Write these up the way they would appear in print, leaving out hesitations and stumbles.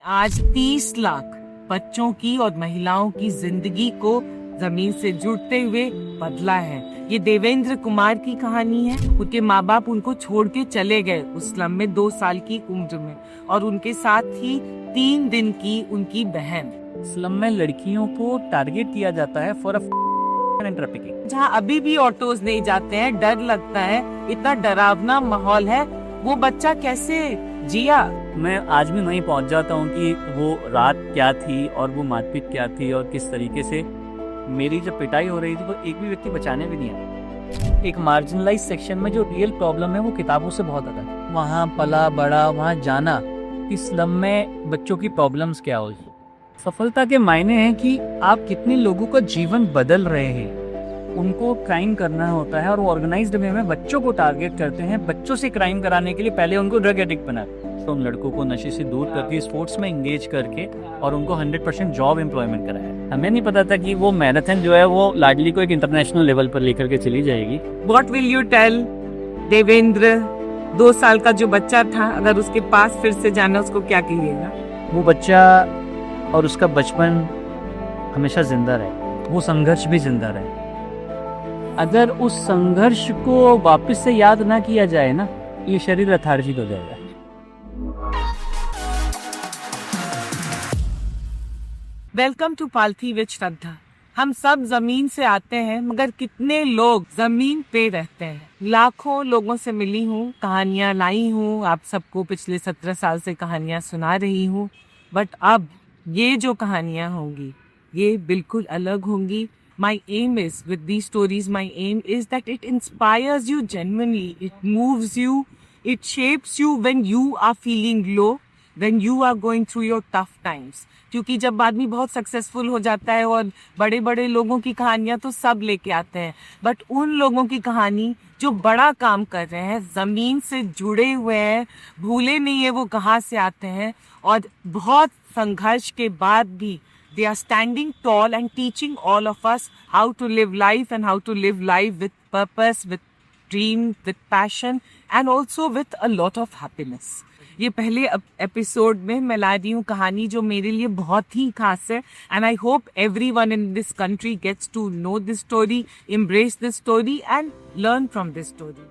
आज 30 लाख बच्चों की और महिलाओं की जिंदगी को जमीन से जुड़ते हुए बदला है। ये देवेंद्र कुमार की कहानी है। उनके माँ बाप उनको छोड़ के चले गए उस स्लम में 2 साल की उम्र में, और उनके साथ ही 3 दिन की उनकी बहन। स्लम में लड़कियों को टारगेट किया जाता है फॉर ट्रैफिकिंग। जहाँ अभी भी ऑटोज नहीं जाते हैं, डर लगता है, इतना डरावना माहौल है। वो बच्चा कैसे जिया? मैं आज भी वहीं पहुंच जाता हूं कि वो रात क्या थी और वो मारपीट क्या थी और किस तरीके से मेरी जब पिटाई हो रही थी तो एक भी व्यक्ति बचाने भी नहीं आया। एक मार्जिनलाइज सेक्शन में जो रियल प्रॉब्लम है वो किताबों से बहुत अलग है। वहाँ पला बड़ा, वहाँ जाना, इस स्लम में बच्चों की प्रॉब्लम्स क्या हो। सफलता के मायने हैं कि आप कितने लोगों का जीवन बदल रहे हैं। उनको क्राइम करना होता है और वो ऑर्गेनाइज्ड वे में बच्चों को टारगेट करते हैं। बच्चों से क्राइम कराने के लिए पहले उनको ड्रग एडिक्ट बनाते हैं, तो उन लड़कों को नशे से दूर करके स्पोर्ट्स में इंगेज करके और उनको 100% जॉब एम्प्लॉयमेंट कराया। हमें नहीं पता था कि वो मैराथन जो है वो लाडली को एक इंटरनेशनल लेवल पर लेकर के चली जाएगी। What will you tell Devendra, 2 साल का जो बच्चा था, अगर उसके पास फिर से जाना, उसको क्या कहिएगा? वो बच्चा और उसका बचपन हमेशा जिंदा रहे, वो संघर्ष भी जिंदा रहे। अगर उस संघर्ष को वापस से याद ना किया जाए ना, ये शरीर लेथार्जिक हो जाएगा। वेलकम टू पालथी विद श्रद्धा। हम सब जमीन से आते हैं, मगर कितने लोग जमीन पे रहते हैं। लाखों लोगों से मिली हूँ, कहानियां लाई हूँ, आप सबको पिछले 17 साल से कहानियां सुना रही हूँ। बट अब ये जो कहानियां होंगी ये बिल्कुल अलग होंगी। My aim is, with these stories, my aim is that it inspires you genuinely, it moves you, it shapes you when you are feeling low, when you are going through your tough times. क्योंकि जब आदमी बहुत successful हो जाता है और बड़े बड़े लोगों की कहानियां तो सब लेके आते हैं, बट उन लोगों की कहानी जो बड़ा काम कर रहे हैं, जमीन से जुड़े हुए हैं, भूले नहीं है वो कहाँ से आते हैं, और बहुत संघर्ष के बाद भी they are standing tall and teaching all of us how to live life and how to live life with purpose, with dream, with passion and also with a lot of happiness. ये पहले episode में मैं ला रही हूँ कहानी जो मेरे लिए बहुत ही खास है, and I hope everyone in this country gets to know this story, embrace this story and learn from this story.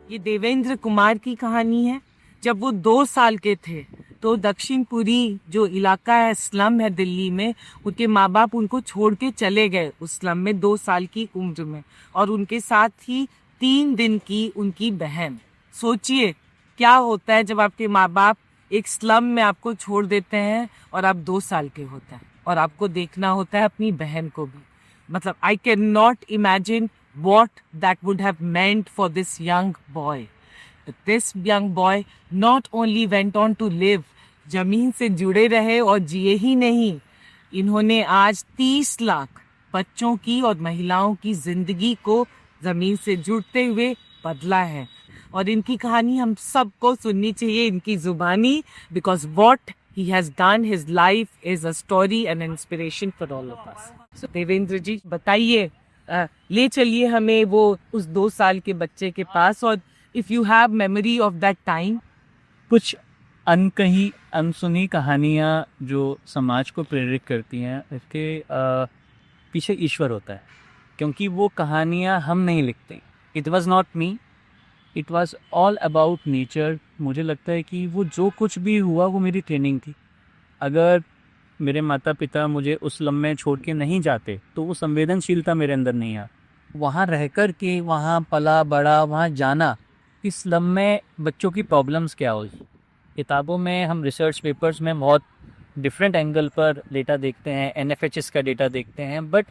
ये देवेंद्र कुमार की कहानी है। जब वो 2 साल के थे तो दक्षिणपुरी जो इलाका है, स्लम है दिल्ली में, उनके माँ बाप उनको छोड़ के चले गए उस स्लम में 2 साल की उम्र में, और उनके साथ ही 3 दिन की उनकी बहन। सोचिए क्या होता है जब आपके माँ बाप एक स्लम में आपको छोड़ देते हैं और आप 2 साल के होते हैं और आपको देखना होता है अपनी बहन को भी। मतलब I can not imagine what that would have meant for this young boy. This young boy not only went on to live, जमीन से जुड़े रहे और जिए ही नहीं, इन्होंने आज 30 लाख बच्चों की और महिलाओं की जिंदगी को जमीन से जुड़ते हुए बदला है। और इनकी कहानी हम सबको सुननी चाहिए, इनकी जुबानी, because what he has done, his life is a story and an inspiration for all of us. So Devendra जी बताइए, ले चलिए हमें वो उस 2 साल के बच्चे के पास, और if you have memory of that time. कुछ अनकही अनसुनी कहानियाँ जो समाज को प्रेरित करती हैं, इसके पीछे ईश्वर होता है, क्योंकि वो कहानियाँ हम नहीं लिखते। It was not me, it was all about nature. मुझे लगता है कि वो जो कुछ भी हुआ वो मेरी ट्रेनिंग थी। अगर मेरे माता पिता मुझे उस स्लम में छोड़ के नहीं जाते तो वो संवेदनशीलता मेरे अंदर नहीं आ। वहाँ रह कर के, वहाँ पला बड़ा, वहाँ जाना, इस स्लम में बच्चों की प्रॉब्लम्स क्या हो। किताबों में हम रिसर्च पेपर्स में बहुत डिफरेंट एंगल पर डेटा देखते हैं, NFHS का डेटा देखते हैं, बट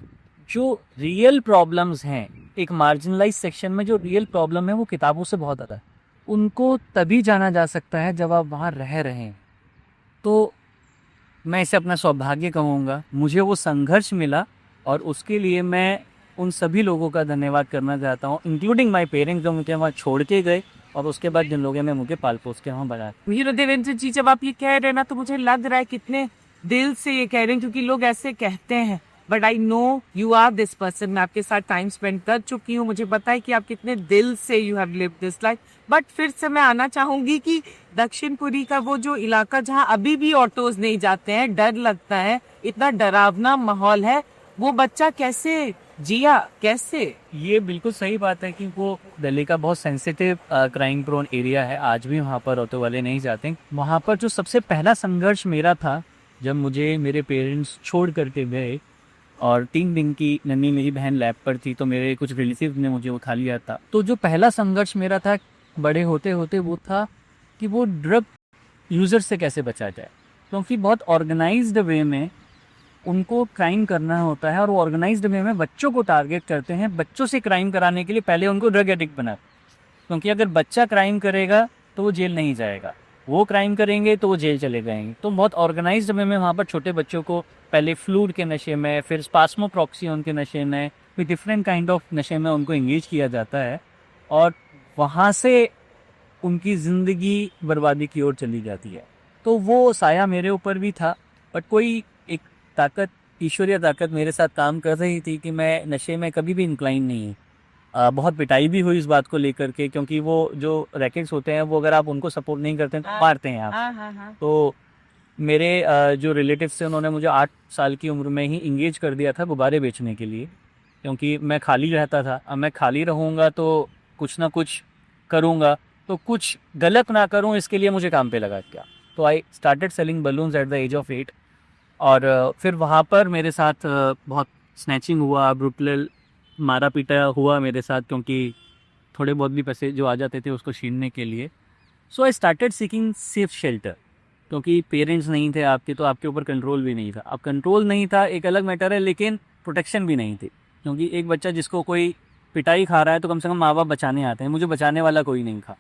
जो रियल प्रॉब्लम्स हैं, एक मार्जिनलाइज सेक्शन में जो रियल प्रॉब्लम है वो किताबों से बहुत अलग है। उनको तभी जाना जा सकता है जब आप वहाँ रह रहे हैं। तो मैं इसे अपना सौभाग्य कहूँगा। मुझे वो संघर्ष मिला और उसके लिए मैं उन सभी लोगों का धन्यवाद करना चाहता हूँ, इंक्लूडिंग माय पेरेंट्स, जो मुझे वहाँ छोड़ के गए, और उसके बाद जिन लोगों ने मुझे पाल पोस के वहाँ बढ़ाया। देवेंद्र जी, जब आप ये कह रहे हैं ना, तो मुझे लग रहा है कितने दिल से ये कह रहे हैं, क्योंकि लोग ऐसे कहते हैं but I know you are this person. मैं आपके साथ टाइम स्पेंड कर चुकी हूँ, मुझे पता है कि आप कितने दिल से you have lived this life. But फिर से मैं आना चाहूंगी कि दक्षिणपुरी का वो जो इलाका जहाँ अभी भी ऑटोज नहीं जाते हैं, डर लगता है, इतना डरावना माहौल है, वो बच्चा कैसे जिया, कैसे? ये बिल्कुल सही बात है कि वो दिल्ली का बहुत सेंसिटिव क्राइम प्रोन एरिया है। आज भी वहाँ पर ऑटो वाले नहीं जाते। वहाँ पर जो सबसे पहला संघर्ष मेरा था, जब मुझे मेरे पेरेंट्स छोड़ करके गए और 3 दिन की नन्ही मेरी बहन लैब पर थी, तो मेरे कुछ रिलेटिव ने मुझे उठा लिया था। तो जो पहला संघर्ष मेरा था बड़े होते होते वो था कि वो ड्रग यूज़र से कैसे बचा जाए, क्योंकि बहुत ऑर्गेनाइज्ड वे में उनको क्राइम करना होता है और वो ऑर्गेनाइज्ड वे में बच्चों को टारगेट करते हैं। बच्चों से क्राइम कराने के लिए पहले उनको ड्रग एडिक्ट बनाते, क्योंकि अगर बच्चा क्राइम करेगा तो वो जेल नहीं जाएगा, वो क्राइम करेंगे तो वो जेल चले जाएंगे। तो बहुत ऑर्गेनाइज्ड वे में वहाँ पर छोटे बच्चों को पहले फ्लूड के नशे में, फिर स्पास्मोप्रॉक्सियोन के नशे में, फिर डिफरेंट काइंड ऑफ नशे में उनको इंगेज किया जाता है और वहाँ से उनकी ज़िंदगी बर्बादी की ओर चली जाती है। तो वो साया मेरे ऊपर भी था, बट कोई एक ताकत, ईश्वरीय ताकत मेरे साथ काम कर रही थी कि मैं नशे में कभी भी इंक्लाइन नहीं हूँ। बहुत पिटाई भी हुई इस बात को लेकर के, क्योंकि वो जो रैकेट्स होते हैं वो अगर आप उनको सपोर्ट नहीं करते हैं तो मारते हैं आप। तो मेरे जो रिलेटिव्स थे उन्होंने मुझे 8 साल की उम्र में ही इंगेज कर दिया था गुब्बारे बेचने के लिए, क्योंकि मैं खाली रहता था। अब मैं खाली रहूँगा तो कुछ ना कुछ करूँगा, तो कुछ गलत ना करूँ इसके लिए मुझे काम पे लगा दिया। तो I started selling balloons at the age of 8 और फिर वहाँ पर मेरे साथ बहुत स्नैचिंग हुआ, ब्रुटल मारा पीटा हुआ मेरे साथ, क्योंकि थोड़े बहुत भी पैसे जो आ जाते थे उसको छीनने के लिए। So I started seeking safe shelter, क्योंकि पेरेंट्स नहीं थे आपके, तो आपके ऊपर कंट्रोल भी नहीं था। अब कंट्रोल नहीं था एक अलग मैटर है, लेकिन प्रोटेक्शन भी नहीं थी, क्योंकि एक बच्चा जिसको कोई पिटाई खा रहा है तो कम से कम माँ बाप बचाने आते हैं, मुझे बचाने वाला कोई नहीं था।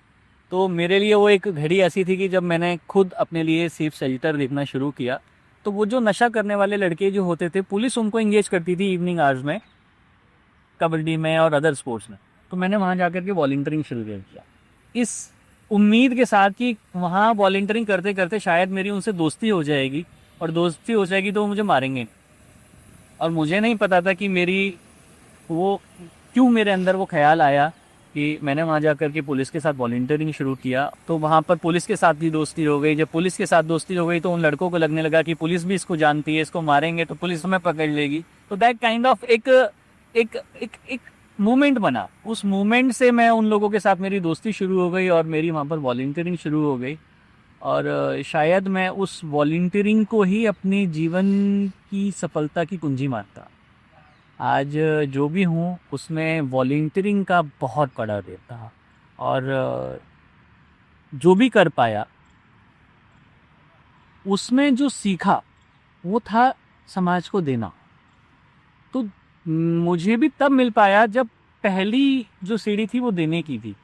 तो मेरे लिए वो एक घड़ी ऐसी थी कि जब मैंने खुद अपने लिए सेफ शेल्टर देखना शुरू किया, तो वो जो नशा करने वाले लड़के जो होते थे, पुलिस उनको इंगेज करती थी इवनिंग आवर्स में, कबड्डी में और अदर स्पोर्ट्स में। तो मैंने वहाँ जाकर के वॉलंटियरिंग शुरू कर दिया, इस उम्मीद के साथ कि वहाँ वॉलंटियरिंग करते करते शायद मेरी उनसे दोस्ती हो जाएगी, और दोस्ती हो जाएगी तो वो मुझे मारेंगे। और मुझे नहीं पता था कि मेरी वो क्यों मेरे अंदर वो ख्याल आया कि मैंने वहाँ जाकर के पुलिस के साथ वॉलंटियरिंग शुरू किया। तो वहाँ पर पुलिस के साथ भी दोस्ती हो गई। जब पुलिस के साथ दोस्ती हो गई तो उन लड़कों को लगने लगा कि पुलिस भी इसको जानती है, इसको मारेंगे तो पुलिस हमें पकड़ लेगी। तो दैट काइंड ऑफ एक मूवमेंट बना। उस मूवमेंट से मैं उन लोगों के साथ मेरी दोस्ती शुरू हो गई और मेरी वहाँ पर वॉलंटियरिंग शुरू हो गई। और शायद मैं उस वॉलंटियरिंग को ही अपने जीवन की सफलता की कुंजी मानता। आज जो भी हूँ उसमें वॉलंटियरिंग का बहुत बड़ा रोल था, और जो भी कर पाया उसमें जो सीखा वो था समाज को देना। तो मुझे भी तब मिल पाया जब पहली जो सीढ़ी थी वो देने की थी,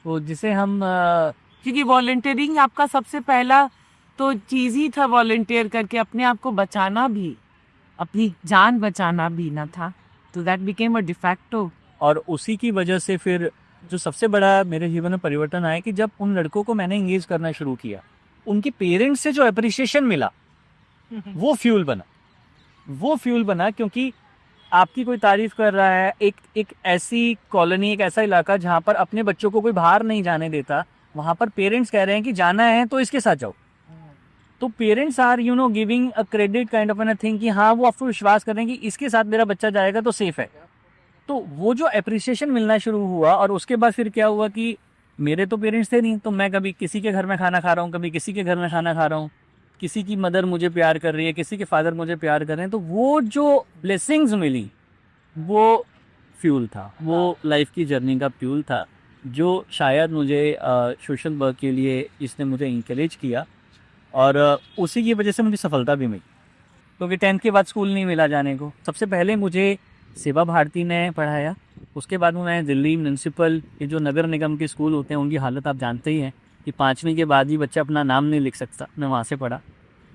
तो जिसे हम क्योंकि वॉलंटियरिंग आपका सबसे पहला तो चीज़ ही था, वॉलंटियर करके अपने आप को बचाना भी, अपनी जान बचाना भी ना था। तो दैट बिकेम अ डिफैक्टो। और उसी की वजह से फिर जो सबसे बड़ा मेरे जीवन में परिवर्तन आया कि जब उन लड़कों को मैंने इंगेज करना शुरू किया, उनके पेरेंट्स से जो अप्रिशिएशन मिला वो फ्यूल बना, क्योंकि आपकी कोई तारीफ कर रहा है। एक ऐसी कॉलोनी, एक ऐसा इलाका जहाँ पर अपने बच्चों को कोई बाहर नहीं जाने देता, वहाँ पर पेरेंट्स कह रहे हैं कि जाना है तो इसके साथ जाओ। तो parents are giving a credit kind of an thing कि हाँ, वो आपको विश्वास कर रहे हैं कि इसके साथ मेरा बच्चा जाएगा तो सेफ है। तो वो जो अप्रिसिएशन मिलना शुरू हुआ, और उसके बाद फिर क्या हुआ कि मेरे तो पेरेंट्स थे नहीं, तो मैं कभी किसी के घर में खाना खा रहा हूँ, कभी किसी के घर में खाना खा रहा हूँ, किसी की मदर मुझे प्यार कर रही है, किसी के फादर मुझे प्यार कर रहे हैं। तो वो जो ब्लेसिंग्स मिली वो फ्यूल था, वो लाइफ की जर्नी का फ्यूल था, जो शायद मुझे सोशल वर्क के लिए इसने मुझे इंकरेज किया, और उसी की वजह से मुझे सफलता भी मिली। क्योंकि 10th के बाद स्कूल नहीं मिला जाने को। सबसे पहले मुझे सेवा भारती ने पढ़ाया, उसके बाद में मैं दिल्ली म्यूनसिपल, ये जो नगर निगम के स्कूल होते हैं उनकी हालत आप जानते ही हैं कि 5वीं के बाद ही बच्चा अपना नाम नहीं लिख सकता, मैं वहाँ से पढ़ा।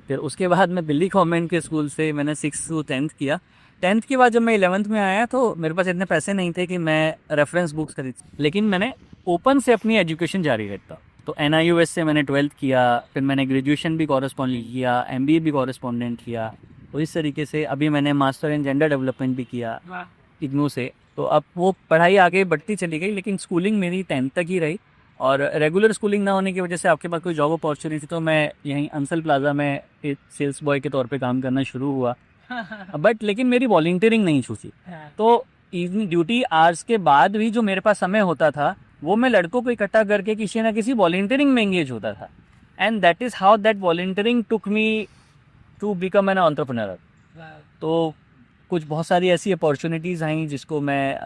फिर उसके बाद मैं दिल्ली गवर्नमेंट के स्कूल से मैंने 6th to 10th किया। 10th के बाद जब मैं 11th में आया तो मेरे पास इतने पैसे नहीं थे कि मैं रेफरेंस बुक्स खरीद, लेकिन मैंने ओपन से अपनी एजुकेशन जारी रखता। तो NIUS से मैंने 12th किया, फिर मैंने ग्रेजुएशन भी कॉरेस्पॉन्डेंट किया, MBA भी कॉरेस्पॉन्डेंट किया, तो इस तरीके से अभी मैंने मास्टर इन जेंडर डेवलपमेंट भी किया वाह। इग्नू से। तो अब वो पढ़ाई आगे बढ़ती चली गई, लेकिन स्कूलिंग मेरी 10th तक ही रही। और रेगुलर स्कूलिंग ना होने की वजह से आपके पास कोई जॉब अपॉर्चुनिटी, तो मैं यहीं अंसल प्लाजा में एक सेल्स बॉय के तौर पे काम करना शुरू हुआ। बट लेकिन मेरी वॉलंटियरिंग नहीं छूटी। तो इवनिंग ड्यूटी आवर्स के बाद भी जो मेरे पास समय होता था वो मैं लड़कों को इकट्ठा करके किसी ना किसी वॉलंटियरिंग में एंगेज होता था। And that is how that volunteering took me to become an entrepreneur. तो कुछ बहुत सारी ऐसी अपॉर्चुनिटीज़ आई जिसको मैं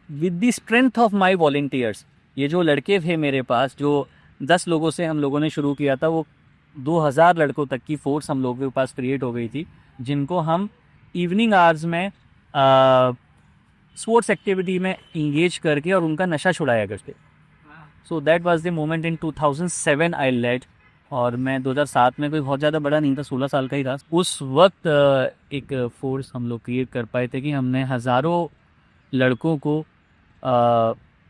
with the strength of my volunteers, ये जो लड़के थे मेरे पास, जो 10 लोगों से हम लोगों ने शुरू किया था, वो 2000 लड़कों तक की फोर्स हम लोगों के पास क्रिएट हो गई थी, जिनको हम इवनिंग आवर्स में स्पोर्ट्स एक्टिविटी में इंगेज करके और उनका नशा छुड़ाया करते। So that was the moment in 2007 I led. और मैं 2007 में कोई बहुत ज़्यादा बड़ा नहीं था, 16 साल का ही था। उस वक्त एक फोर्स हम लोग क्रिएट कर पाए थे कि हमने हज़ारों लड़कों को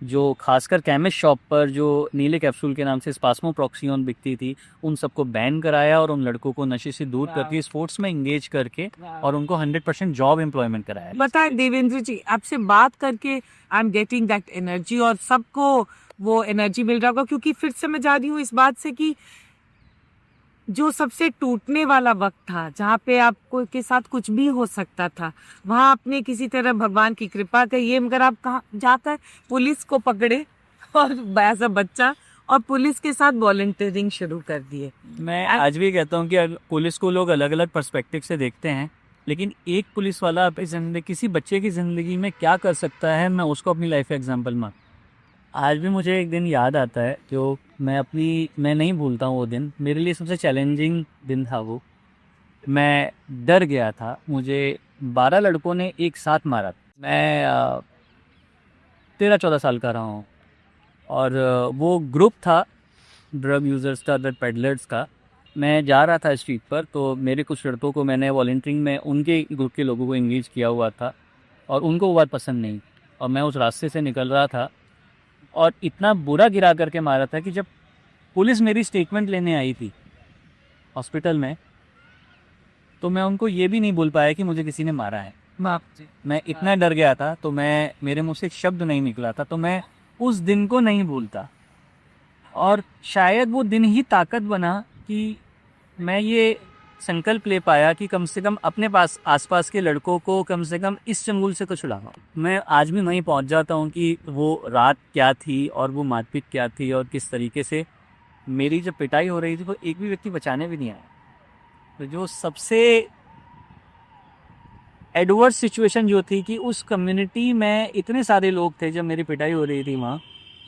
जो खासकर केमिस्ट शॉप पर जो नीले कैप्सूल के नाम से स्पास्मोप्रॉक्सियोन बिकती थी, उन सबको बैन कराया और उन लड़कों को नशे से दूर करके स्पोर्ट्स में इंगेज करके और उनको 100% जॉब एम्प्लॉयमेंट कराया। बताए देवेंद्र जी, आपसे बात करके I am getting that energy, और सबको वो एनर्जी मिल रहा होगा, क्योंकि फिर से मैं जा रही हूँ इस बात से कि जो सबसे टूटने वाला वक्त था, जहाँ पे आपको के साथ कुछ भी हो सकता था, वहाँ आपने किसी तरह भगवान की कृपा कहिए, मगर आप कहाँ जाकर पुलिस को पकड़े और एज अ बच्चा और पुलिस के साथ वॉलंटियरिंग शुरू कर दिए। मैं आज भी कहता हूँ कि पुलिस को लोग अलग अलग पर्सपेक्टिव से देखते हैं, लेकिन एक पुलिस वाला अपनी जिंदगी, किसी बच्चे की ज़िंदगी में क्या कर सकता है, मैं उसको अपनी लाइफ एग्जाम्पल मान। आज भी मुझे एक दिन याद आता है जो मैं नहीं भूलता हूँ। वो दिन मेरे लिए सबसे चैलेंजिंग दिन था। वो मैं डर गया था, मुझे 12 लड़कों ने एक साथ मारा। मैं 13-14 साल का रहा हूँ और वो ग्रुप था ड्रग यूज़र्स का, ड्रग पेडलर्स का। मैं जा रहा था स्ट्रीट पर, तो मेरे कुछ लड़कों को मैंने वॉलंटियरिंग में उनके ग्रुप के लोगों को इंगेज किया हुआ था और उनको वो बात पसंद नहीं, और मैं उस रास्ते से निकल रहा था और इतना बुरा गिरा करके मारा था कि जब पुलिस मेरी स्टेटमेंट लेने आई थी हॉस्पिटल में, तो मैं उनको ये भी नहीं बोल पाया कि मुझे किसी ने मारा है। बाप जी। मैं इतना डर गया था, तो मेरे मुंह से एक शब्द नहीं निकला था। तो मैं उस दिन को नहीं भूलता, और शायद वो दिन ही ताकत बना कि मैं ये संकल्प ले पाया कि कम से कम अपने पास आसपास के लड़कों को कम से कम इस चंगुल से कुछ छुड़ाना। मैं आज भी वहीं पहुंच जाता हूं कि वो रात क्या थी और वो मारपीट क्या थी और किस तरीके से मेरी जब पिटाई हो रही थी, तो एक भी व्यक्ति बचाने भी नहीं आया। तो जो सबसे एडवर्स सिचुएशन जो थी कि उस कम्युनिटी में इतने सारे लोग थे, जब मेरी पिटाई हो रही थी वहाँ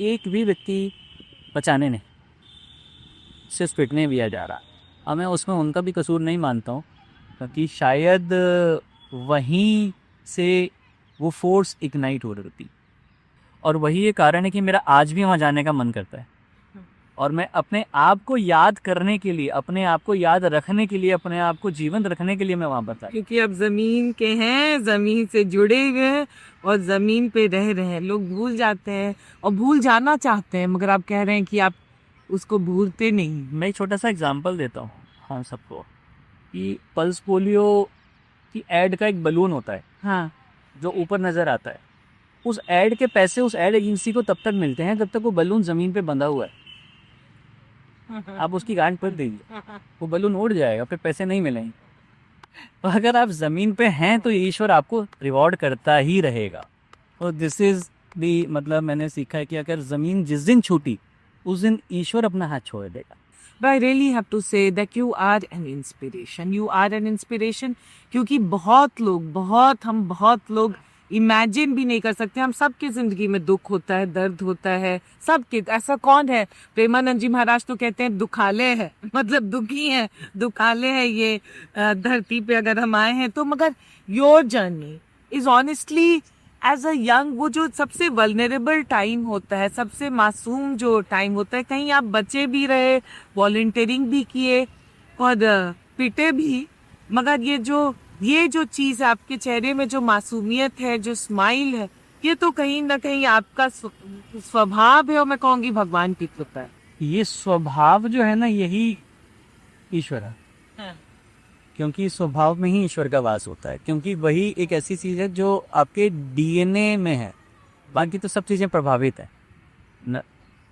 एक भी व्यक्ति बचाने नहीं, सिर्फ पिटने भी आ जा रहा। अब मैं उसमें उनका भी कसूर नहीं मानता हूँ, क्योंकि शायद वहीं से वो फोर्स इग्नाइट हो रही थी, और वही ये कारण है कि मेरा आज भी वहाँ जाने का मन करता है। और मैं अपने आप को याद करने के लिए, अपने आप को याद रखने के लिए, अपने आप को जीवंत रखने के लिए मैं वहाँ पर था। क्योंकि अब जमीन के हैं, जमीन से जुड़े हुए हैं और जमीन पे रह रहे हैं। लोग भूल जाते हैं और भूल जाना चाहते हैं, मगर आप कह रहे हैं कि आप उसको भूलते नहीं। मैं एक छोटा सा एग्जांपल देता हूँ हम सबको, कि पल्स पोलियो की ऐड का एक बलून होता है, हाँ, जो ऊपर नज़र आता है। उस ऐड के पैसे उस ऐड एजेंसी को तब तक मिलते हैं जब तक वो बलून ज़मीन पे बंधा हुआ है। आप उसकी गांठ पर दीजिए, वो बलून उड़ जाएगा, फिर पैसे नहीं मिलेंगे। तो अगर आप ज़मीन पे हैं तो ईश्वर आपको रिवॉर्ड करता ही रहेगा। तो दिस इज़ दी, मतलब मैंने सीखा है कि अगर ज़मीन जिस दिन छूटी उस दिन ईश्वर अपना हाथ छोड़ देगा। But I really have to say that you are an inspiration. You are an inspiration, क्योंकि हम बहुत लोग इमेजिन भी नहीं कर सकते। हम सबकी जिंदगी में दुख होता है, दर्द होता है, सबके। ऐसा कौन है? प्रेमानंद जी महाराज तो कहते हैं दुखाले है, मतलब दुखी है, दुखाले है ये धरती पे अगर हम आए हैं तो। मगर your journey is honestly as a young, वो जो सबसे वल्नरेबल टाइम होता है, सबसे मासूम जो टाइम होता है, कहीं आप बचे भी रहे, वॉलंटियरिंग भी किए और पिटे भी, मगर ये जो चीज़ है आपके चेहरे में, जो मासूमियत है, जो स्माइल है, ये तो कहीं ना कहीं आपका स्वभाव है, और मैं कहूँगी भगवान की कृपा है। ये स्वभाव जो है ना, यही ईश्वर है। क्योंकि स्वभाव में ही ईश्वर का वास होता है, क्योंकि वही एक ऐसी चीज़ है जो आपके डीएनए में है। बाकी तो सब चीज़ें प्रभावित है न,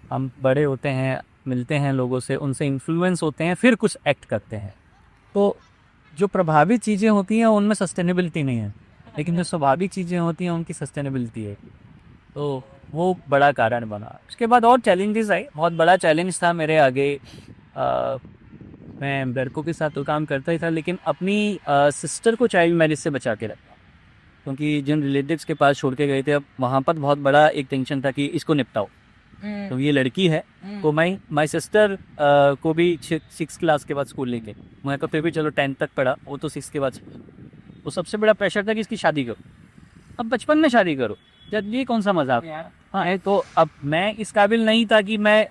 हम बड़े होते हैं, मिलते हैं लोगों से, उनसे इन्फ्लुएंस होते हैं, फिर कुछ एक्ट करते हैं। तो जो प्रभावित चीज़ें होती हैं उनमें सस्टेनेबिलिटी नहीं है, लेकिन जो स्वाभाविक चीज़ें होती हैं उनकी सस्टेनेबिलिटी है। तो वो बड़ा कारण बना। उसके बाद और चैलेंजेस आए। बहुत बड़ा चैलेंज था मेरे आगे। मैं लड़कों के साथ तो काम करता ही था, लेकिन अपनी सिस्टर को चाइल्ड मैरिज से बचा के रखा, क्योंकि जिन रिलेटिव्स के पास छोड़ के गए थे, अब वहाँ पर बहुत बड़ा एक टेंशन था कि इसको निपटाओ। तो ये लड़की है, तो माई सिस्टर को भी 6 क्लास के बाद स्कूल लेके, मैं तो फिर भी चलो 10 तक पढ़ा, वो तो 6 के बाद। तो सबसे बड़ा प्रेशर था कि इसकी शादी करो। अब बचपन में शादी करो, जब ये कौन सा मजाक। हाँ है। तो अब मैं इस काबिल नहीं था कि मैं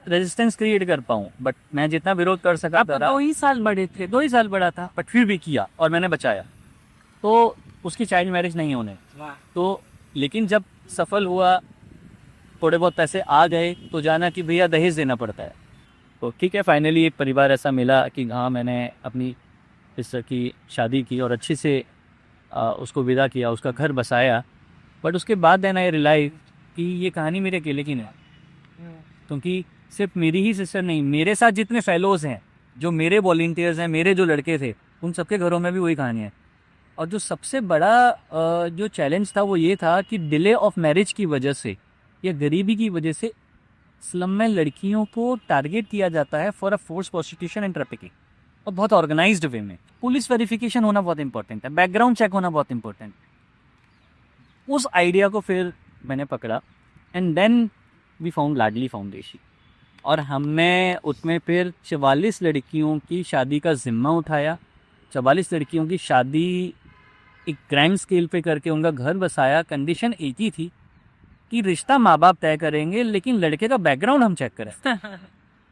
रेजिस्टेंस क्रिएट कर पाऊँ, बट मैं जितना विरोध कर सका था। 2 ही साल बड़े थे। 2 ही साल बड़ा था, बट फिर भी किया और मैंने बचाया। तो उसकी चाइल्ड मैरिज नहीं होने। तो लेकिन जब सफल हुआ, थोड़े बहुत पैसे आ गए, तो जाना कि भैया दहेज देना पड़ता है। तो ठीक है, फाइनली एक परिवार ऐसा मिला कि हाँ, मैंने अपनी सिस्टर की शादी की और अच्छे से उसको विदा किया, उसका घर बसाया। बट उसके बाद देन आई रियलाइज कि ये कहानी मेरे अकेले की नहीं, क्योंकि सिर्फ मेरी ही सिस्टर नहीं, मेरे साथ जितने फेलोज़ हैं, जो मेरे वॉलंटियर्स हैं, मेरे जो लड़के थे, उन सबके घरों में भी वही कहानी है। और जो सबसे बड़ा जो चैलेंज था वो ये था कि डिले ऑफ मैरिज की वजह से या गरीबी की वजह से स्लम में लड़कियों को टारगेट किया जाता है for a force prostitution and trafficking, और बहुत ऑर्गेनाइज्ड वे में। पुलिस वेरिफिकेशन होना बहुत इंपॉर्टेंट है, बैकग्राउंड चेक होना बहुत इंपॉर्टेंट। उस आइडिया को फिर मैंने पकड़ा and then we found Ladli foundation, और हमने उसमें फिर 44 लड़कियों की शादी का जिम्मा उठाया। 44 लड़कियों की शादी एक ग्रैंड स्केल पे करके उनका घर बसाया। कंडीशन एक ही थी कि रिश्ता माँ बाप तय करेंगे, लेकिन लड़के का बैकग्राउंड हम चेक करें।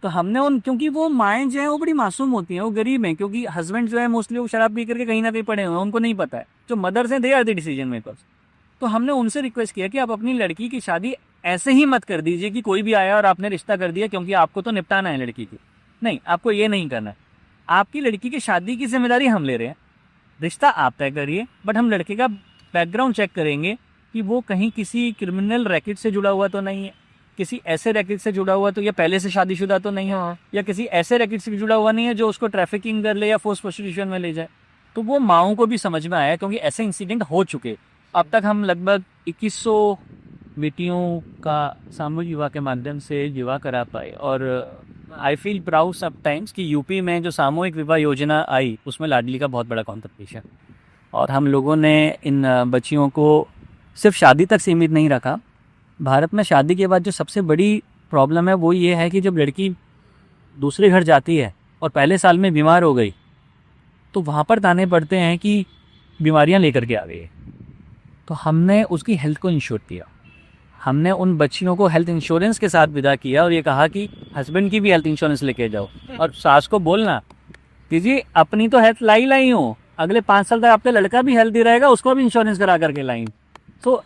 तो हमने क्योंकि वो माएँ जो हैं वो बड़ी मासूम होती हैं, वो गरीब हैं, क्योंकि हस्बैंड जो है मोस्टली वो शराब पी करके कहीं ना कहीं पड़े हुए हैं, उनको नहीं पता है। जो मदर्स हैं, they are the decision makers. तो हमने उनसे रिक्वेस्ट किया कि आप अपनी लड़की की शादी ऐसे ही मत कर दीजिए कि कोई भी आया और आपने रिश्ता कर दिया, क्योंकि आपको तो निपटाना है लड़की की। नहीं, आपको ये नहीं करना है। आपकी लड़की की शादी की जिम्मेदारी हम ले रहे हैं, रिश्ता आप तय करिए, बट हम लड़के का बैकग्राउंड चेक करेंगे कि वो कहीं किसी क्रिमिनल रैकेट से जुड़ा हुआ तो नहीं है, किसी ऐसे रैकेट से जुड़ा हुआ तो, या पहले से शादीशुदा तो नहीं है, या किसी ऐसे रैकेट से जुड़ा हुआ नहीं है जो उसको ट्रैफिकिंग कर ले या फोर्स प्रोस्टिट्यूशन में ले जाए। तो वो माओं को भी समझ में आया, क्योंकि ऐसे इंसिडेंट हो चुके। अब तक हम लगभग 2100 बेटियों का सामूहिक विवाह के माध्यम से विवाह करा पाए। और आई फील प्राउड समटाइम्स कि यूपी में जो सामूहिक विवाह योजना आई, उसमें लाडली का बहुत बड़ा कॉन्ट्रिब्यूशन। और हम लोगों ने इन बच्चियों को सिर्फ शादी तक सीमित नहीं रखा। भारत में शादी के बाद जो सबसे बड़ी प्रॉब्लम है वो ये है कि जब लड़की दूसरे घर जाती है और पहले साल में बीमार हो गई, तो वहाँ पर ताने पड़ते हैं कि बीमारियाँ लेकर के आ गई है। तो हमने उसकी हेल्थ को इंश्योर किया। हमने उन बच्चियों को हेल्थ इंश्योरेंस के साथ विदा किया और ये कहा कि हस्बैंड की भी हेल्थ इंश्योरेंस लेके जाओ, और सास को बोलना कि जी अपनी तो हेल्थ लाई हो, अगले 5 साल तक आपका लड़का भी हेल्थी रहेगा, उसको भी इंश्योरेंस करा करके लाई। तो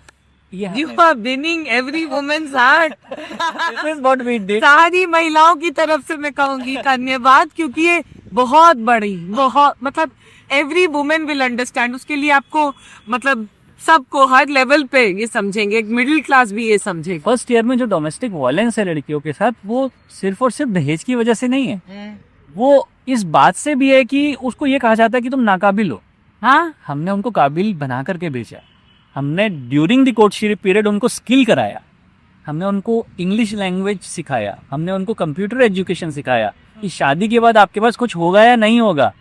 You are winning every woman's heart. This is what we did. सारी महिलाओं की तरफ से मैं कहूंगी धन्यवाद, क्योंकि ये बहुत बड़ी, बहुत मतलब every woman will understand। उसके लिए आपको मतलब सबको हर लेवल पे ये समझेंगे, एक मिडिल क्लास भी ये समझेगा। फर्स्ट ईयर में जो डोमेस्टिक वायलेंस है लड़कियों के साथ, वो सिर्फ और सिर्फ दहेज की वजह से नहीं है, वो इस बात से भी है कि उसको ये कहा जाता है कि तुम नाकाबिल हो। हाँ, हमने उनको काबिल बना करके भेजा। हमने ड्यूरिंग द कोर्टशिप पीरियड उनको स्किल कराया, हमने उनको इंग्लिश लैंग्वेज सिखाया, हमने उनको कंप्यूटर एजुकेशन सिखाया कि शादी के बाद आपके पास कुछ होगा या नहीं होगा,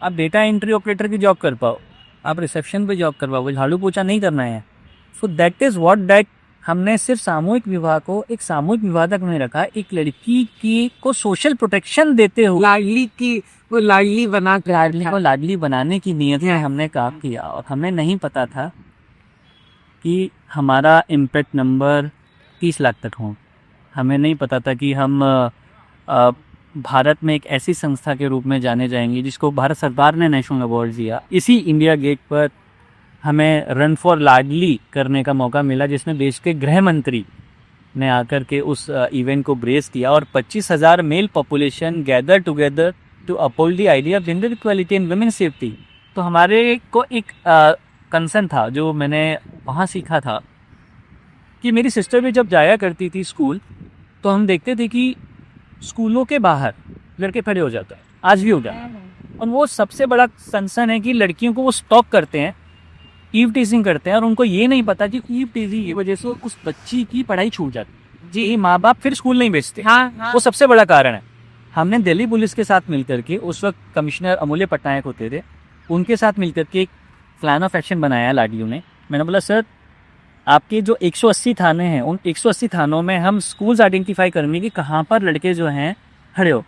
आप डेटा एंट्री ऑपरेटर की जॉब कर पाओ, आप रिसेप्शन पे जॉब कर पाओ, झाड़ू पोछा नहीं करना है। So that is what that हमने सिर्फ सामूहिक विवाह को एक सामूहिक विवाह तक नहीं रखा, एक लड़की की को सोशल प्रोटेक्शन देते हुए लाडली की वो लाडली लाडली बनाने की नीयत से हमने काम किया। और हमें नहीं पता था कि हमारा इम्पैक्ट नंबर 30 लाख तक हो। हमें नहीं पता था कि हम भारत में एक ऐसी संस्था के रूप में जाने जाएंगे जिसको भारत सरकार ने नेशनल अवार्ड दिया। इसी इंडिया गेट पर हमें रन फॉर लाडली करने का मौका मिला, जिसमें देश के गृह मंत्री ने आकर के उस इवेंट को ब्रेस किया और 25,000 male population gather together to uphold the idea of gender equality and women safety. तो हमारे को एक कंसर्न था जो मैंने वहाँ सीखा था कि मेरी सिस्टर भी जब जाया करती थी स्कूल, तो हम देखते थे कि स्कूलों के बाहर लड़के खड़े हो जाते हैं, आज भी हो जाते हैं। और वो सबसे बड़ा कंसर्न है कि लड़कियों को वो स्टॉक करते हैं, ईव टीजिंग करते हैं, और उनको ये नहीं पता कि ईव टीजिंग की वजह से उस बच्ची की पढ़ाई छूट जाती है जी। माँ बाप फिर स्कूल नहीं भेजते। हाँ। वो सबसे बड़ा कारण है। हमने दिल्ली पुलिस के साथ मिलकर के, उस वक्त कमिश्नर अमूल्य पटनायक होते थे, उनके साथ मिलकर के एक प्लान ऑफ एक्शन बनाया लाडलियों ने। मैंने बोला सर, आपके जो 180 थाने हैं, उन 180 थानों में हम स्कूल्स आइडेंटिफाई करेंगे कि कहाँ पर लड़के जो हैं खड़े हो।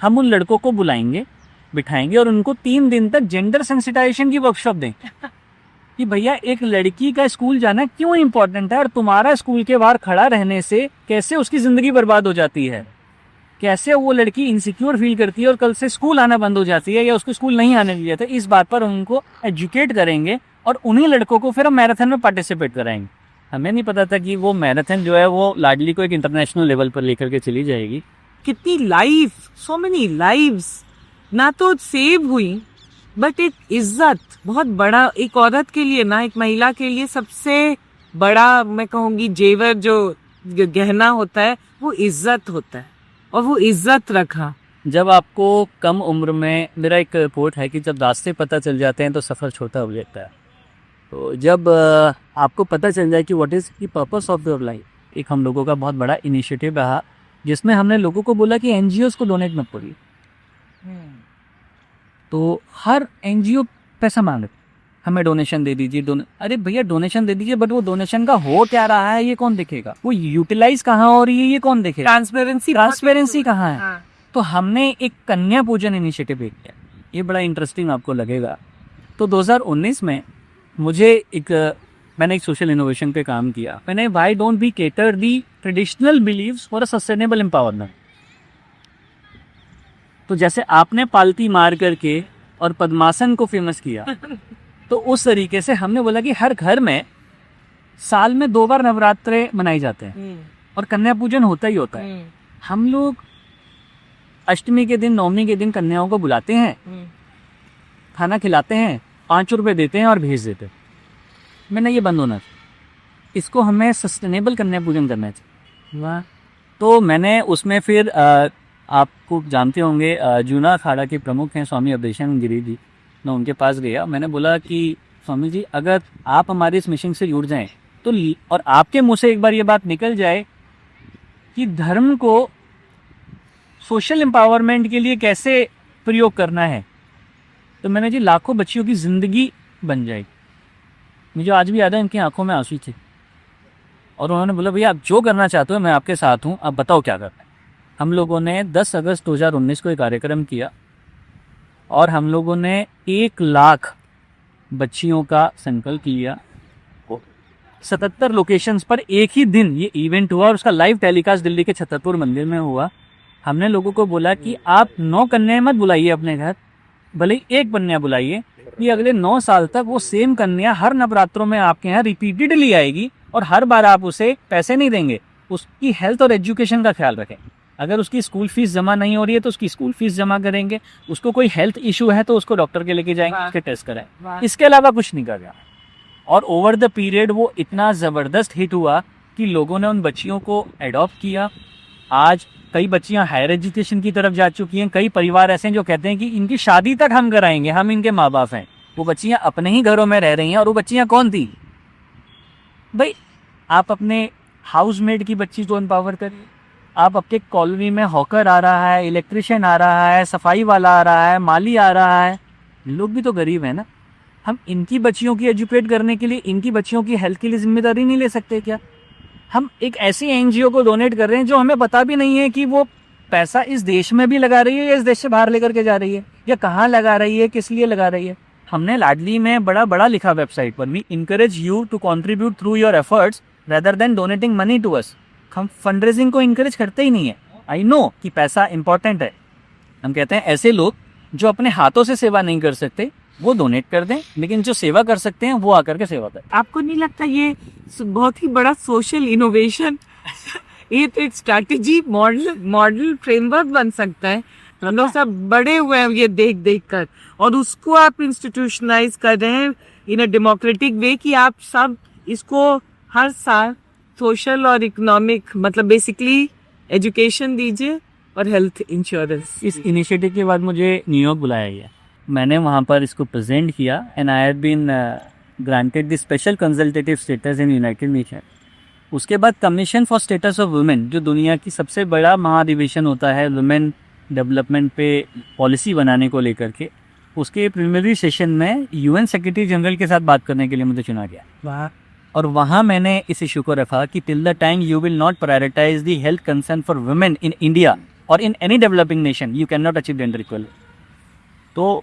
हम उन लड़कों को बुलाएंगे, बिठाएंगे और उनको 3 दिन तक जेंडर सेंसिटाइजेशन की वर्कशॉप देंगे कि भैया एक लड़की का स्कूल जाना क्यों इंपॉर्टेंट है, और तुम्हारा स्कूल के बाहर खड़ा रहने से कैसे उसकी ज़िंदगी बर्बाद हो जाती है, कैसे वो लड़की इनसिक्योर फील करती है और कल से स्कूल आना बंद हो जाती है या उसको स्कूल नहीं आने दिया था। इस बात पर उनको एजुकेट करेंगे और उन्हीं लड़कों को फिर हम मैराथन में पार्टिसिपेट कराएंगे। हमें नहीं पता था कि वो मैराथन जो है वो लाडली को एक इंटरनेशनल लेवल पर लेकर के चली जाएगी। कितनी लाइफ, सो मेनी लाइव्स ना तो सेव हुई, बट एक इज्जत बहुत बड़ा एक औरत के लिए ना, एक महिला के लिए सबसे बड़ा मैं कहूँगी जेवर जो गहना होता है वो इज्जत होता है, और वो इज्जत रखा। जब आपको कम उम्र में, मेरा एक रिपोर्ट है कि जब रास्ते पता चल जाते हैं तो सफ़र छोटा हो जाता है। तो जब आपको पता चल जाए कि what is the purpose of your life, एक हम लोगों का बहुत बड़ा इनिशिएटिव रहा जिसमें हमने लोगों को बोला कि एनजीओज़ को डोनेट मत करिए। तो हर एनजीओ पैसा मांगे, हमें डोनेशन दे दीजिए, अरे भैया डोनेशन दे दीजिए, बट वो डोनेशन का हो क्या रहा है ये कौन देखेगा, वो यूटिलाइज कहाँ हो रही है ये कौन देखेगा, ट्रांसपेरेंसी कहाँ है। हाँ। तो हमने एक कन्या पूजन इनिशिएटिव किया, ये बड़ा इंटरेस्टिंग आपको लगेगा। तो 2019 में मैंने एक सोशल इनोवेशन पे काम किया। मैंने why don't we cater the traditional believes for a sustainable empowerment. तो जैसे आपने पालती मार करके और पद्मासन को फेमस किया, तो उस तरीके से हमने बोला कि हर घर में साल में 2 बार नवरात्रे मनाए जाते हैं और कन्या पूजन होता ही होता है। हम लोग अष्टमी के दिन, नवमी के दिन कन्याओं को बुलाते हैं, खाना खिलाते हैं, 5 रुपए देते हैं और भेज देते हैं। मैंने ये बंद होना चाहिए, इसको हमें सस्टेनेबल कन्या पूजन करना चाहिए। वाह। तो मैंने उसमें फिर आपको जानते होंगे, जूना अखाड़ा के प्रमुख हैं स्वामी अवधेशानंद गिरी जी, मैं उनके पास गया। मैंने बोला कि स्वामी जी, अगर आप हमारे इस मिशन से जुड़ जाएं तो, और आपके मुंह से एक बार ये बात निकल जाए कि धर्म को सोशल एम्पावरमेंट के लिए कैसे प्रयोग करना है, तो मैंने जी लाखों बच्चियों की ज़िंदगी बन जाएगी। मुझे आज भी याद है, इनकी आंखों में आंसू थे और उन्होंने बोला भैया आप जो करना चाहते हो मैं आपके साथ हूँ, आप बताओ क्या करना है। हम लोगों ने 10 अगस्त 2019 को एक कार्यक्रम किया और हम लोगों ने 1 लाख बच्चियों का संकल्प लिया। 77 लोकेशंस पर एक ही दिन ये इवेंट हुआ और उसका लाइव टेलीकास्ट दिल्ली के छतरपुर मंदिर में हुआ। हमने लोगों को बोला कि आप 9 कन्याएं मत बुलाइए अपने घर, भले ही 1 कन्या बुलाइए, कि अगले 9 साल तक वो सेम कन्या हर नवरात्रों में आपके यहाँ रिपीटेडली आएगी और हर बार आप उसे पैसे नहीं देंगे, उसकी हेल्थ और एजुकेशन का ख्याल रखें। अगर उसकी स्कूल फीस जमा नहीं हो रही है तो उसकी स्कूल फीस जमा करेंगे, उसको कोई हेल्थ इशू है तो उसको डॉक्टर के लेके जाएंगे, उसके टेस्ट कराएं। इसके अलावा कुछ नहीं कर रहा। और ओवर द पीरियड वो इतना ज़बरदस्त हिट हुआ कि लोगों ने उन बच्चियों को एडॉप्ट किया। आज कई बच्चियां हायर एजुकेशन की तरफ जा चुकी हैं। कई परिवार ऐसे हैं जो कहते हैं कि इनकी शादी तक हम कराएंगे, हम इनके माँ बाप हैं। वो बच्चियां अपने ही घरों में रह रही हैं। और वो बच्चियां कौन थी भाई? आप अपने हाउसमेट की बच्ची को एम्पावर करिए। आप आपके कॉलोनी में हॉकर आ रहा है, इलेक्ट्रिशियन आ रहा है, सफाई वाला आ रहा है, माली आ रहा है, लोग भी तो गरीब हैं ना। हम इनकी बच्चियों की एजुकेट करने के लिए, इनकी बच्चियों की हेल्थ के लिए जिम्मेदारी नहीं ले सकते क्या? हम एक ऐसी एनजीओ को डोनेट कर रहे हैं जो हमें पता भी नहीं है कि वो पैसा इस देश में भी लगा रही है या इस देश से बाहर लेकर के जा रही है, या कहाँ लगा रही है, किस लिए लगा रही है। हमने लाडली में बड़ा लिखा वेबसाइट पर, we encourage you to contribute through your efforts rather than donating money to us. हम फंड रेजिंग को इनकरेज करते ही नहीं है। आई नो कि पैसा इंपॉर्टेंट है। हम कहते हैं ऐसे लोग जो अपने हाथों से सेवा नहीं कर सकते वो डोनेट कर दें, लेकिन जो सेवा कर सकते हैं वो आकर के सेवा करें। आपको नहीं लगता ये बहुत ही बड़ा सोशल इनोवेशन ये तो एक स्ट्रैटेजी मॉडल फ्रेमवर्क बन सकता है हम लोग सब बड़े हुए हैं ये देख देख कर, और उसको आप इंस्टीट्यूशनलाइज कर रहे हैं इन अ डेमोक्रेटिक वे कि आप सब इसको हर साल सोशल और इकोनॉमिक मतलब बेसिकली एजुकेशन दीजिए और हेल्थ इंश्योरेंस। इस इनिशिएटिव के बाद मुझे न्यूयॉर्क बुलाया गया, मैंने वहाँ पर इसको प्रेजेंट किया and I have been granted the special consultative status in United Nation. उसके बाद commission for status of women, जो दुनिया की सबसे बड़ा महाधिवेशन होता है वुमेन डेवलपमेंट पे पॉलिसी बनाने को लेकर के, उसके प्रीलिमिनरी सेशन में यूएन सेक्रेटरी जनरल के साथ बात करने के लिए मुझे चुना गया। वाह। और वहाँ मैंने इस इशू को रखा कि till the time you will not prioritize the health concern for women in India और in any developing nation you can not achieve gender equality. तो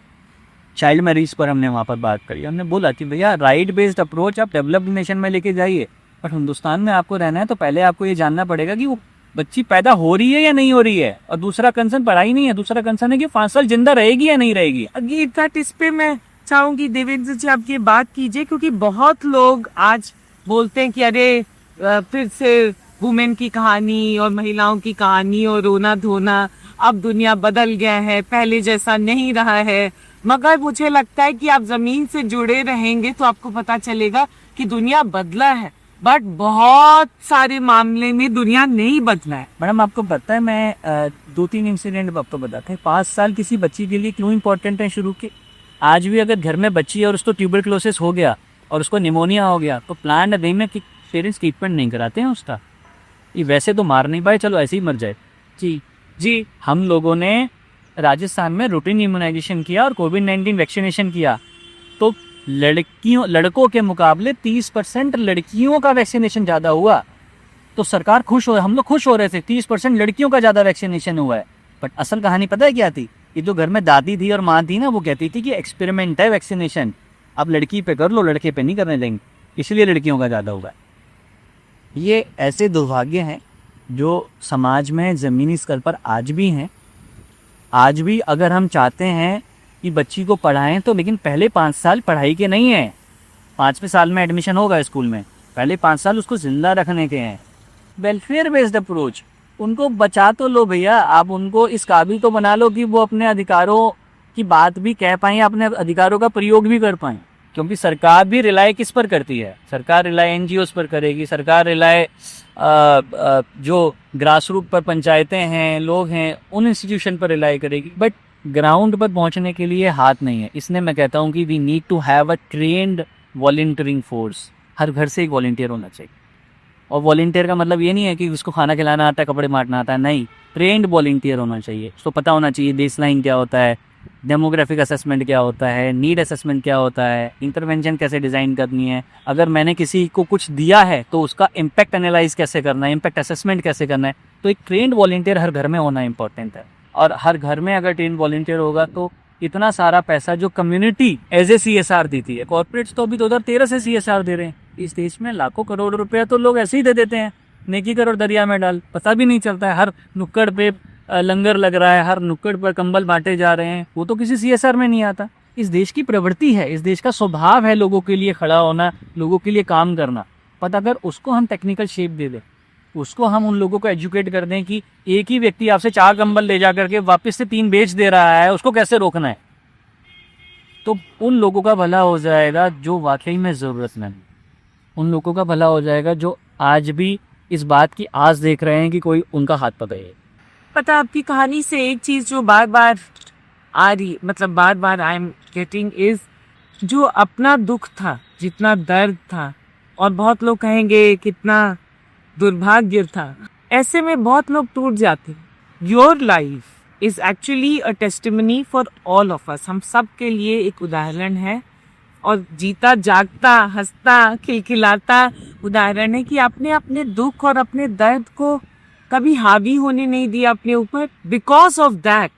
चाइल्ड मैरिज पर हमने वहाँ पर बात करी, हमने बोला कि भैया राइट बेस्ड अप्रोच आप डेवलप्ड नेशन में लेके जाइए, बट हिंदुस्तान में आपको रहना है तो पहले आपको ये जानना पड़ेगा कि वो बच्ची पैदा हो रही है या नहीं हो रही है। और दूसरा कंसर्न पढ़ाई नहीं है, दूसरा कंसर्न है कि 5 साल जिंदा रहेगी या नहीं रहेगी। इनफैक्ट इस पे मैं चाहूंगी देवेंद्र जी आप ये बात कीजिए, क्योंकि बहुत लोग आज बोलते हैं कि अरे फिर से वुमेन की कहानी और महिलाओं की कहानी और रोना धोना, अब दुनिया बदल गया है, पहले जैसा नहीं रहा है। मगर मुझे लगता है कि आप जमीन से जुड़े रहेंगे तो आपको पता चलेगा कि दुनिया बदला है, बट बहुत सारे मामले में दुनिया नहीं बदला है। मैडम आपको पता है, मैं 2-3 इंसिडेंट आपको बताते हैं। 5 साल किसी बच्ची के लिए क्यों इंपॉर्टेंट है शुरू के। आज भी अगर घर में बच्ची है और उसको ट्यूबरक्लोसिस हो गया और उसको निमोनिया हो गया तो प्लान्ड वे में पेरेंट्स ट्रीटमेंट नहीं कराते हैं उसका। ये वैसे तो मार नहीं पाए, चलो ऐसे ही मर जाए। जी हम लोगों ने राजस्थान में रूटीन इम्यूनाइजेशन किया और कोविड-19 वैक्सीनेशन किया, तो लड़कों के मुकाबले 30% लड़कियों का वैक्सीनेशन ज़्यादा हुआ। तो सरकार खुश हो, हम लोग खुश हो रहे थे 30% लड़कियों का ज़्यादा वैक्सीनेशन हुआ है। बट असल कहानी पता है क्या थी? ये जो घर में दादी थी और माँ थी ना, वो कहती थी कि एक्सपेरिमेंट है वैक्सीनेशन, अब लड़की पे कर लो, लड़के पे नहीं करने देंगे, इसलिए लड़कियों का ज़्यादा हुआ है। ये ऐसे दुर्भाग्य हैं जो समाज में ज़मीनी स्तर पर आज भी हैं। आज भी अगर हम चाहते हैं कि बच्ची को पढ़ाएं तो लेकिन पहले 5 साल पढ़ाई के नहीं हैं। 5वें साल में एडमिशन होगा स्कूल में, पहले 5 साल उसको जिंदा रखने के हैं। वेलफेयर बेस्ड अप्रोच, उनको बचा तो लो भैया, आप उनको इस काबिल तो बना लो कि वो अपने अधिकारों की बात भी कह पाएँ, अपने अधिकारों का प्रयोग भी कर पाएँ। क्योंकि सरकार भी रिलाय किस पर करती है? सरकार रिलाय एनजीओस पर करेगी, सरकार रिलाय जो ग्रास रूट पर पंचायतें हैं, लोग हैं, उन इंस्टीट्यूशन पर रिलाय करेगी। बट ग्राउंड पर पहुंचने के लिए हाथ नहीं है। इसलिए मैं कहता हूं कि we need to have a trained volunteering force. हर घर से एक वॉलंटियर होना चाहिए। और वॉलंटियर का मतलब ये नहीं है कि उसको खाना खिलाना आता है, कपड़े मारना आता है, नहीं, ट्रेन्ड वॉलंटियर होना चाहिए। उसको पता होना चाहिए बेसलाइन क्या होता है, डेमोग्राफिक असेसमेंट क्या होता है, नीड असेसमेंट क्या होता है, इंटरवेंशन कैसे डिज़ाइन करनी है, अगर मैंने किसी को कुछ दिया है तो उसका इम्पैक्ट एनालाइज कैसे करना है, इम्पैक्ट असेसमेंट कैसे करना है। तो एक ट्रेन्ड वॉलंटियर हर घर में होना इंपॉर्टेंट है। और हर घर में अगर ट्रेन्ड वॉलंटियर होगा तो इतना सारा पैसा जो कम्युनिटी एज ए CSR देती है, कॉर्पोरेट्स तो अभी 2013 से CSR दे रहे हैं। इस देश में लाखों करोड़ रुपया तो लोग ऐसे ही दे देते हैं, नेकी करो दरिया में डाल, पता भी नहीं चलता है। हर नुक्कड़ पे लंगर लग रहा है, हर नुक्कड़ पर कंबल बांटे जा रहे हैं, वो तो किसी CSR में नहीं आता। इस देश की प्रवृत्ति है, इस देश का स्वभाव है लोगों के लिए खड़ा होना, लोगों के लिए काम करना। पर अगर उसको हम टेक्निकल शेप दे दें, उसको हम उन लोगों को एजुकेट कर दें कि एक ही व्यक्ति आपसे 4 कंबल ले जा करके वापस से 3 बेच दे रहा है, उसको कैसे रोकना है, तो उन लोगों का भला हो जाएगा जो वाकई में ज़रूरत नहीं। उन लोगों का भला हो जाएगा जो आज भी इस बात की आस देख रहे हैं कि कोई उनका हाथ पकड़े। पता आपकी कहानी से एक चीज जो बार बार आ रही, मतलब बार बार आई एम गेटिंग इज, जो अपना दुख था, जितना दर्द था, और बहुत लोग कहेंगे कितना दुर्भाग्य था, ऐसे में बहुत लोग टूट जाते। Your life is actually a testimony for all of us. हम सब के लिए एक उदाहरण है, और जीता जागता हंसता खिलखिलाता उदाहरण है कि आपने अपने दुख और अपने दर्द को कभी हावी होने नहीं दिया अपने ऊपर। बिकॉज ऑफ दैट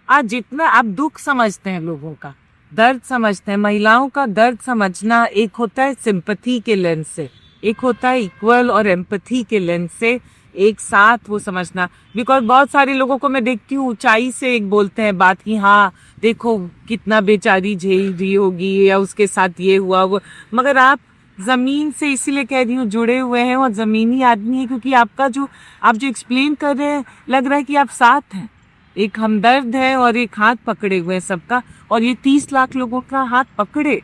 आज जितना आप दुख समझते हैं, लोगों का दर्द समझते हैं, महिलाओं का दर्द समझना एक होता है सिंपैथी के लेंस से, एक होता है इक्वल और एम्पैथी के लेंस से, एक साथ वो समझना। बिकॉज बहुत सारे लोगों को मैं देखती हूँ ऊंचाई से एक बोलते हैं बात की, हाँ देखो कितना बेचारी झेल रही होगी, या उसके साथ ये हुआ वो, मगर आप जमीन से, इसीलिए कह रही हूँ, जुड़े हुए हैं और जमीनी आदमी है, क्योंकि आपका जो आप जो एक्सप्लेन कर रहे हैं लग रहा है कि आप साथ हैं। एक हमदर्द है और एक हाथ पकड़े हुए हैं सबका, और ये 30 लाख लोगों का हाथ पकड़े।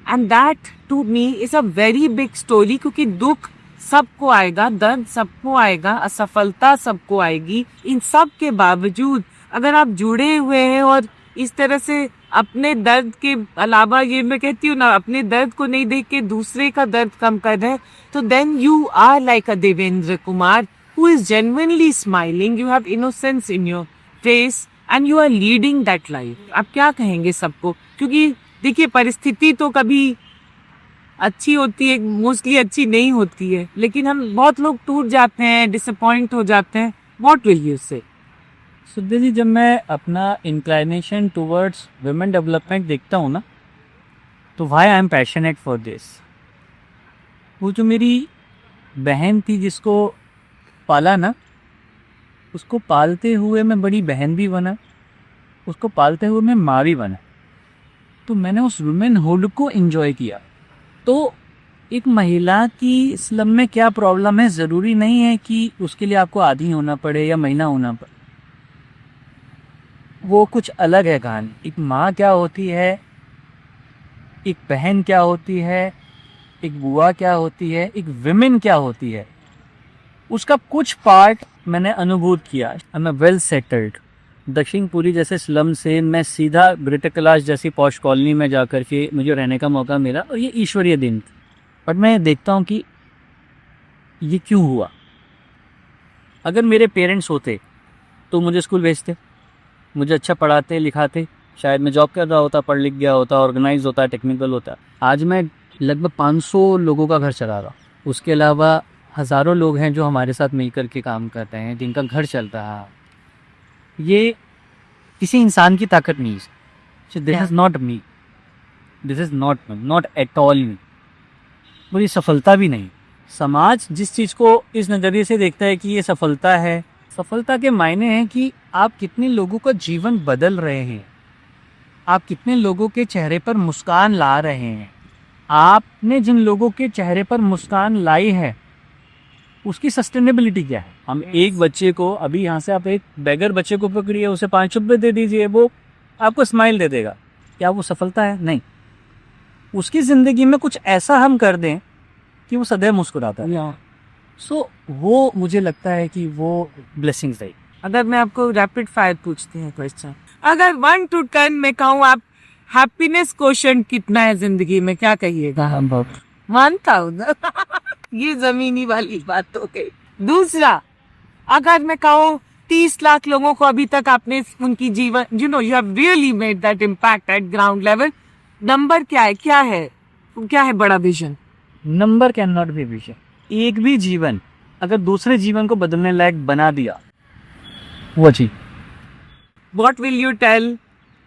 And that to me is a very big story, क्योंकि दुख सबको आएगा, दर्द सबको आएगा, असफलता सबको आएगी। इन सब के बावजूद अगर आप जुड़े हुए हैं और इस तरह से अपने दर्द के अलावा, ये मैं कहती हूँ ना, अपने दर्द को नहीं देख के दूसरे का दर्द कम कर रहे हैं, तो then you are like a Devendra Kumar who is genuinely smiling. You have innocence in your face and you are leading that life. आप क्या कहेंगे सबको? क्योंकि देखिए, परिस्थिति तो कभी अच्छी होती है, मोस्टली अच्छी नहीं होती है, लेकिन हम बहुत लोग टूट जाते हैं, डिसअपॉइंट हो जाते हैं। What will you say? Sudhir ji, जब मैं अपना इंक्लाइनेशन टूवर्ड्स वुमेन डेवलपमेंट देखता हूँ ना, तो why I am passionate for this. वो जो मेरी बहन थी जिसको पाला ना, उसको पालते हुए मैं बड़ी बहन भी बना, उसको पालते हुए मैं माँ भी बना, तो मैंने उस वुमेनहुड को एंजॉय किया। तो एक महिला की स्लम में क्या प्रॉब्लम है, ज़रूरी नहीं है कि उसके लिए आपको आधी होना पड़े या महीना होना पड़े, वो कुछ अलग है कहानी। एक माँ क्या होती है, एक बहन क्या होती है, एक बुआ क्या होती है, एक विमेन क्या होती है, उसका कुछ पार्ट मैंने अनुभूत किया। I am well settled. Dakshinpuri जैसे स्लम से मैं सीधा ब्रिटिश क्लास जैसी पॉश कॉलोनी में जाकर के मुझे रहने का मौका मिला, और ये ईश्वरीय दिन था। बट मैं देखता हूँ कि ये क्यों हुआ। अगर मेरे पेरेंट्स होते तो मुझे स्कूल भेजते, मुझे अच्छा पढ़ाते लिखाते, शायद मैं जॉब कर रहा होता, पढ़ लिख गया होता, ऑर्गेनाइज होता, टेक्निकल होता। आज मैं लगभग 500 लोगों का घर चला रहा हूँ। उसके अलावा हज़ारों लोग हैं जो हमारे साथ मिल कर के काम करते हैं, जिनका घर चलता है। ये किसी इंसान की ताकत नहीं है। This is not me, this is not at all me. मुझे सफलता भी नहीं। समाज जिस चीज़ को इस नज़रिए से देखता है कि ये सफलता है, सफलता के मायने हैं कि आप कितने लोगों का जीवन बदल रहे हैं, आप कितने लोगों के चेहरे पर मुस्कान ला रहे हैं। आपने जिन लोगों के चेहरे पर मुस्कान लाई है, उसकी सस्टेनेबिलिटी क्या है। हम एक बच्चे को, अभी यहाँ से आप एक बेगर बच्चे को पकड़िए, उसे 5 रुपये दे दीजिए, वो आपको स्माइल दे देगा। क्या वो सफलता है? नहीं। उसकी ज़िंदगी में कुछ ऐसा हम कर दें कि वो सदैव मुस्कुराता है। सो वो मुझे लगता है कि वो ब्लेसिंग्स है। अगर मैं आपको रैपिड फायर पूछती हूँ क्वेश्चन, अगर 1 to 10 में कहूँ आप हैप्पीनेस क्वोशंट कितना है जिंदगी में, क्या कहिएगा? 1000। ये जमीनी वाली बात हो गई। दूसरा, अगर मैं कहूँ 30 लाख लोगों को अभी तक आपने उनकी जीवन, you have really made that impact eight ground level, number क्या है? क्या है बड़ा vision? Number can not be vision. एक भी जीवन अगर दूसरे जीवन को बदलने लायक बना दिया, वो जी। What will you tell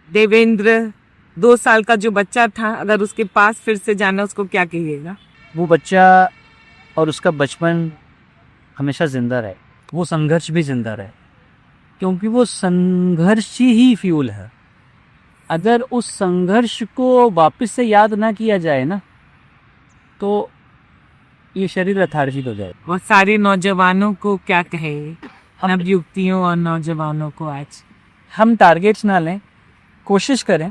Devendra, 2 साल का जो बच्चा था, अगर उसके पास फिर से जाना, उसको क्या कहिएगा? वो बच्चा और उसका बचपन हमेशा जिंदा रहे, वो संघर्ष भी जिंदा रहे, क्योंकि वो संघर्ष ही फ्यूल है। अगर उस संघर्ष को वापस से याद ना किया जाए ना, तो ये शरीर अथार्जित हो जाए। वो सारे नौजवानों को क्या कहेंगे, नवयुवतियों और नौजवानों को? आज हम टारगेट्स ना लें, कोशिश करें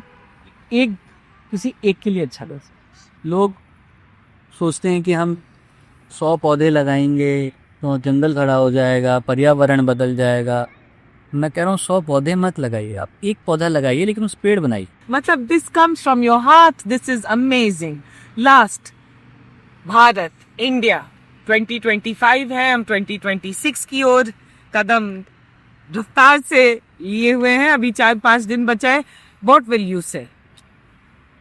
किसी एक के लिए अच्छा कर। लोग सोचते हैं कि हम 100 पौधे लगाएंगे तो जंगल खड़ा हो जाएगा, पर्यावरण बदल जाएगा। मैं कह रहा हूँ 100 पौधे मत लगाइए, आप एक पौधा लगाइए, लेकिन उस पेड़ बनाइए। मतलब this comes from your heart, this is amazing. Last, Bharat, India 2025 है, हम 2026 की ओर कदम रफ्तार से लिए हुए हैं। अभी 4-5 दिन बचा है। व्हाट विल यू से?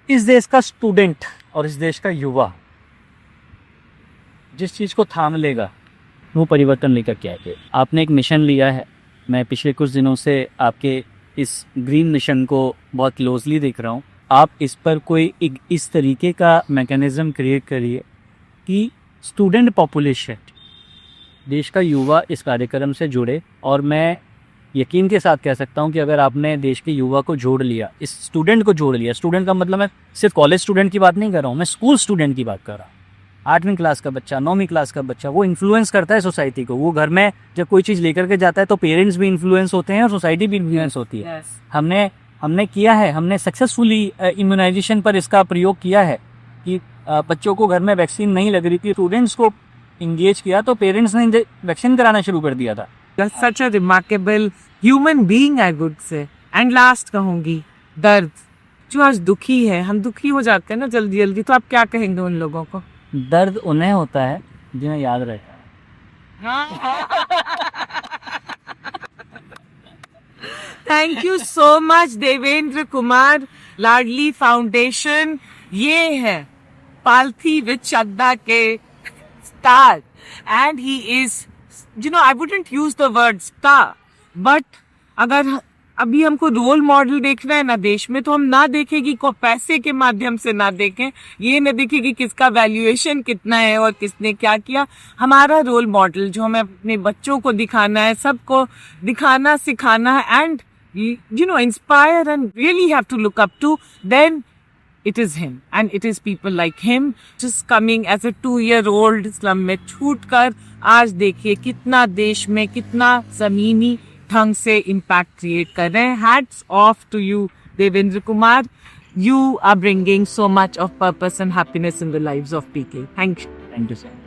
इस देश का स्टूडेंट और इस देश का युवा जिस चीज़ को थाम लेगा, वो परिवर्तन लेकर के आएगा। आपने एक मिशन लिया है, मैं पिछले कुछ दिनों से आपके इस ग्रीन मिशन को बहुत क्लोजली देख रहा हूँ। आप इस पर कोई इस तरीके का मैकेनिज्म क्रिएट करिए कि स्टूडेंट पॉपुलेशन, देश का युवा इस कार्यक्रम से जुड़े। और मैं यकीन के साथ कह सकता हूं कि अगर आपने देश के युवा को जोड़ लिया, इस स्टूडेंट को जोड़ लिया, स्टूडेंट का मतलब मैं सिर्फ कॉलेज स्टूडेंट की बात नहीं कर रहा हूं, मैं स्कूल स्टूडेंट की बात कर रहा हूं। 8वीं क्लास का बच्चा, 9वीं क्लास का बच्चा, वो इन्फ्लुएंस करता है सोसाइटी को। वो घर में जब कोई चीज़ लेकर के जाता है तो पेरेंट्स भी इन्फ्लुएंस होते हैं और सोसाइटी भी इन्फ्लुएंस होती है। Yes. हमने किया है, हमने सक्सेसफुली इम्यूनाइजेशन पर इसका प्रयोग किया है कि बच्चों को घर में वैक्सीन नहीं लग रही थी, स्टूडेंट्स को इंगेज किया तो पेरेंट्स ने वैक्सीन कराना शुरू कर दिया था। You're such a remarkable human being, I would say. And last कहूंगी, दर्द। जो आज दुखी है, हम दुखी हो जाते हैं ना जल्दी जल्दी, तो आप क्या कहेंगे उन लोगों को? दर्द उन्हें होता है जिन्हें याद रहता है। Thank you so much Devendra Kumar, Ladli foundation. ये है पालथी विद श्रद्धा के star, and he is, you know, I wouldn't use the word star, but अगर अभी हमको रोल मॉडल देखना है ना देश में, तो हम ना देखेगी को पैसे के माध्यम से ना देखें, ये न देखें कि किसका वैल्यूएशन कितना है और किसने क्या किया। हमारा रोल मॉडल जो हमें अपने बच्चों को दिखाना है, सबको दिखाना सिखाना है, and you know, inspire and really have to look up to, then it is him, and it is people like him just coming as a 2-year-old slum में छूट कर आज देखिए कितना देश में कितना जमीनी ढंग से impact create कर रहे हैं। Hats off to you, Devendra Kumar. You are bringing so much of purpose and happiness in the lives of people. Thank you. Thank you sir.